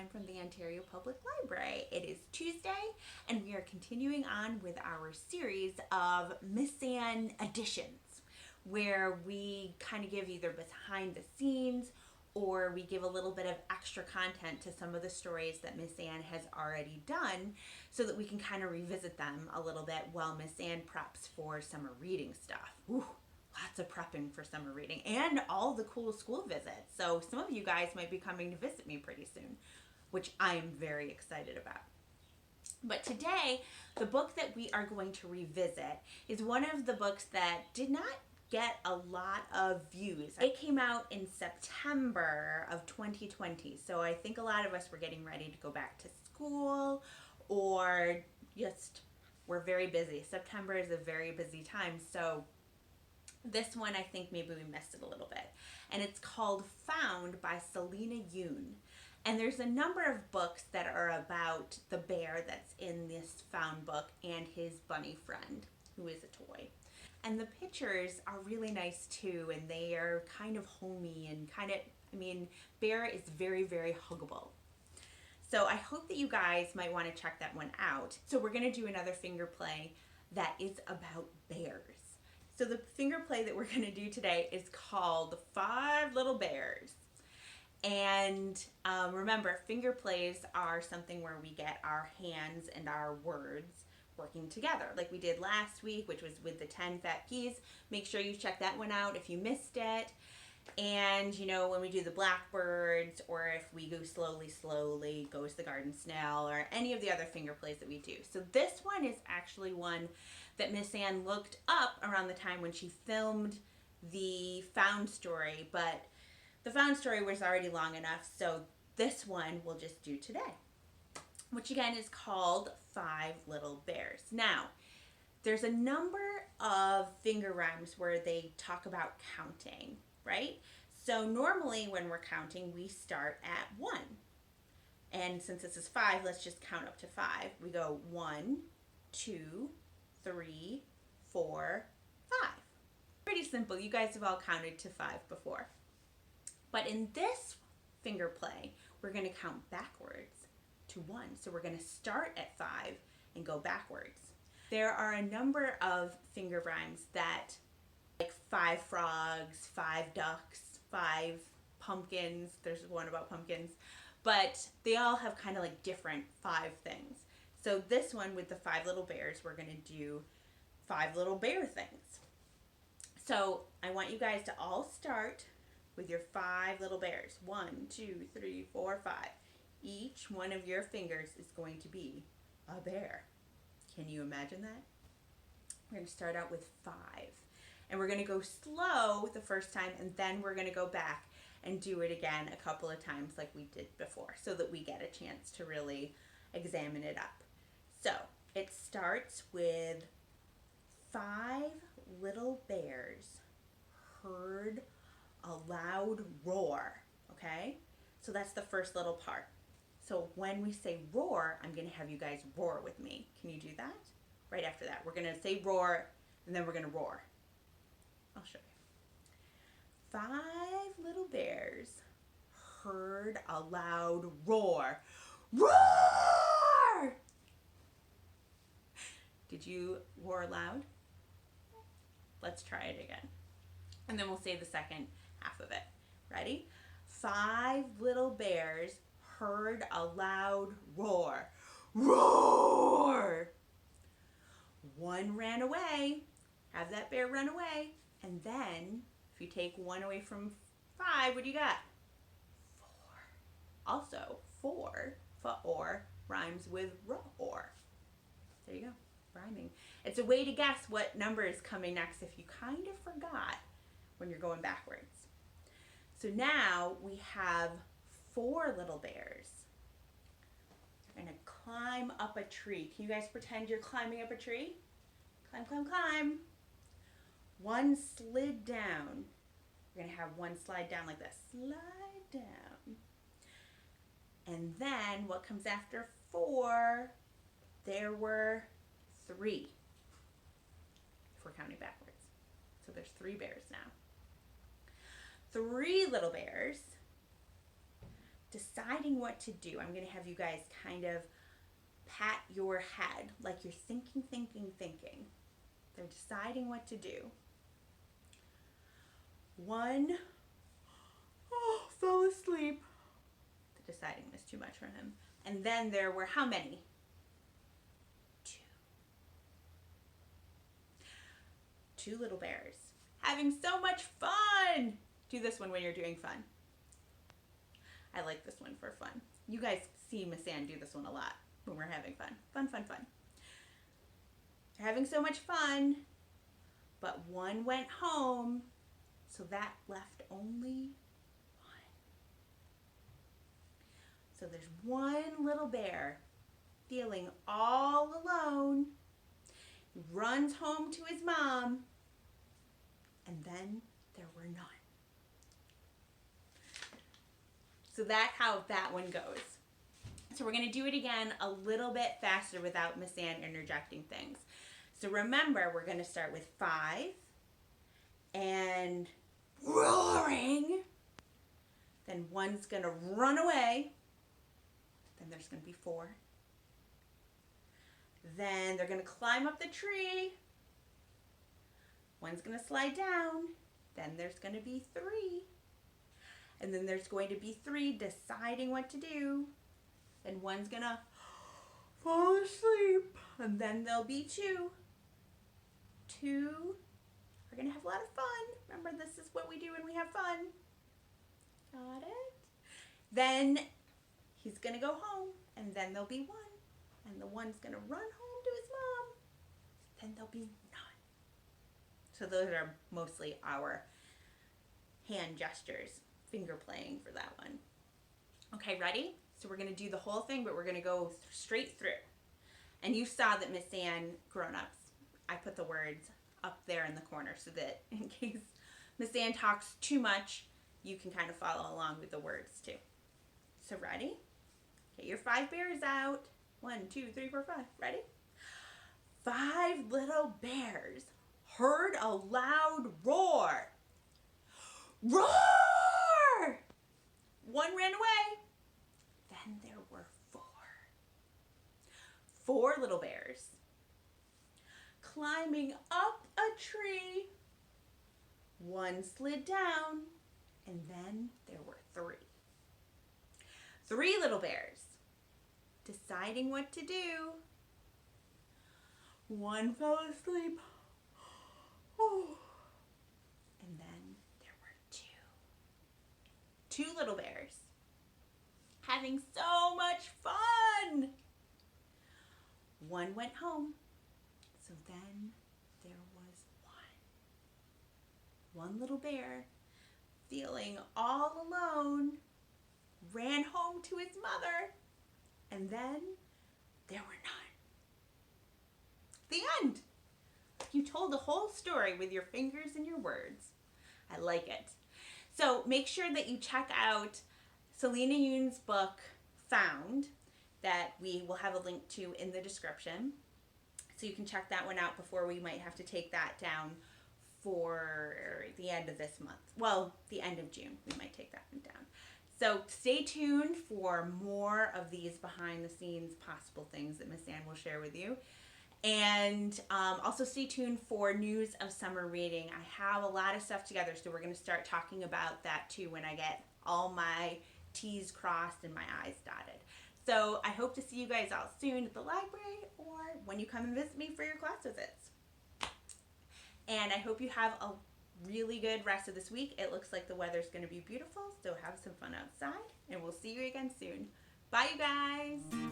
time from the Ontario Public Library. It is Tuesday, and we are continuing on with our series of Miss Anne editions, where we kind of give either behind the scenes or we give a little bit of extra content to some of the stories that Miss Anne has already done so that we can kind of revisit them a little bit while Miss Anne preps for summer reading stuff. Ooh, lots of prepping for summer reading and all the cool school visits. So some of you guys might be coming to visit me pretty soon, which I am very excited about. But today, the book that we are going to revisit is one of the books that did not get a lot of views. It came out in September of 2020, so I think a lot of us were getting ready to go back to school or just we're very busy. September is a very busy time, so this one I think maybe we missed it a little bit. And it's called Found by Salina Yoon. And there's a number of books that are about the bear that's in this found book and his bunny friend, who is a toy. And the pictures are really nice too, and they are kind of homey and bear is very, very huggable. So I hope that you guys might want to check that one out. So we're going to do another finger play that is about bears. So the finger play that we're going to do today is called 5 Little Bears. And remember, finger plays are something where we get our hands and our words working together, like we did last week, which was with the 10 fat peas. Make sure you check that one out if you missed it. And when we do the blackbirds, or if we go slowly, goes the garden snail, or any of the other finger plays that we do. So this one is actually one that Miss Anne looked up around the time when she filmed the found story, but the found story was already long enough, so this one we'll just do today, which again is called 5 Little Bears. Now, there's a number of finger rhymes where they talk about counting, right? So normally when we're counting, we start at 1. And since this is 5, let's just count up to 5. We go 1, 2, 3, 4, 5. Pretty simple. You guys have all counted to 5 before. But in this finger play, we're going to count backwards to 1. So we're going to start at 5 and go backwards. There are a number of finger rhymes that, like 5 frogs, 5 ducks, 5 pumpkins. There's one about pumpkins. But they all have kind of like different 5 things. So this one with the 5 little bears, we're going to do 5 little bear things. So I want you guys to all start with your 5 little bears. 1, 2, 3, 4, 5. Each one of your fingers is going to be a bear. Can you imagine that? We're going to start out with 5. And we're going to go slow the first time, and then we're going to go back and do it again a couple of times like we did before, so that we get a chance to really examine it up. So it starts with 5 little bears heard a loud roar, okay? So that's the first little part. So when we say roar, I'm going to have you guys roar with me. Can you do that? Right after that. We're going to say roar, and then we're going to roar. I'll show you. 5 little bears heard a loud roar. Roar! Did you roar loud? Let's try it again. And then we'll say the second half of it. Ready? 5 little bears heard a loud roar. Roar! 1 ran away. Have that bear run away. And then, if you take 1 away from 5, what do you got? 4. Also, 4, fa-or, rhymes with roar. There you go, rhyming. It's a way to guess what number is coming next if you kind of forgot when you're going backwards. So now we have 4 little bears. They're going to climb up a tree. Can you guys pretend you're climbing up a tree? Climb, climb, climb. 1 slid down. We're going to have 1 slide down like this. Slide down. And then what comes after 4? There were 3. If we're counting backwards. So there's 3 bears now. 3 little bears deciding what to do. I'm going to have you guys kind of pat your head like you're thinking. They're deciding what to do. One, fell asleep. The deciding was too much for him. And then there were how many? Two little bears having so much fun. Do this one when you're doing fun. I like this one for fun. You guys see Miss Ann do this one a lot when we're having fun. Fun. They're having so much fun, but one went home, so that left only one. So there's one little bear feeling all alone. He runs home to his mom, and then there were none. So that's how that one goes. So we're going to do it again a little bit faster without Miss Ann interjecting things. So remember, we're going to start with 5 and roaring. Then one's going to run away. Then there's going to be 4. Then they're going to climb up the tree. One's going to slide down. Then there's going to be 3. And then there's going to be 3 deciding what to do. Then one's going to fall asleep. And then there'll be 2. 2 are going to have a lot of fun. Remember, this is what we do when we have fun. Got it? Then he's going to go home. And then there'll be 1. And the one's going to run home to his mom. Then there'll be none. So those are mostly our hand gestures, finger playing for that one. Okay, ready? So we're going to do the whole thing, but we're going to go straight through. And you saw that Miss Ann, grown-ups, I put the words up there in the corner so that in case Miss Ann talks too much, you can kind of follow along with the words too. So ready? Get your 5 bears out. 1, 2, 3, 4, 5. Ready? 5 little bears heard a loud roar. Roar! 1 ran away. Then there were 4. 4 little bears climbing up a tree. 1 slid down, and then there were 3. 3 little bears deciding what to do. 1 fell asleep. And then there were 2. 2 little bears having so much fun. 1 went home. So then there was 1. 1 little bear, feeling all alone, ran home to his mother. And then there were none. The end. You told the whole story with your fingers and your words. I like it. So make sure that you check out Salina Yoon's book, Found, that we will have a link to in the description. So you can check that one out before we might have to take that down for the end of this month. Well, the end of June, we might take that one down. So stay tuned for more of these behind the scenes possible things that Miss Ann will share with you. And also stay tuned for news of summer reading. I have a lot of stuff together, so we're going to start talking about that too when I get all my T's crossed and my I's dotted. So I hope to see you guys all soon at the library or when you come and visit me for your class visits. And I hope you have a really good rest of this week. It looks like the weather's going to be beautiful, so have some fun outside, and we'll see you again soon. Bye, you guys.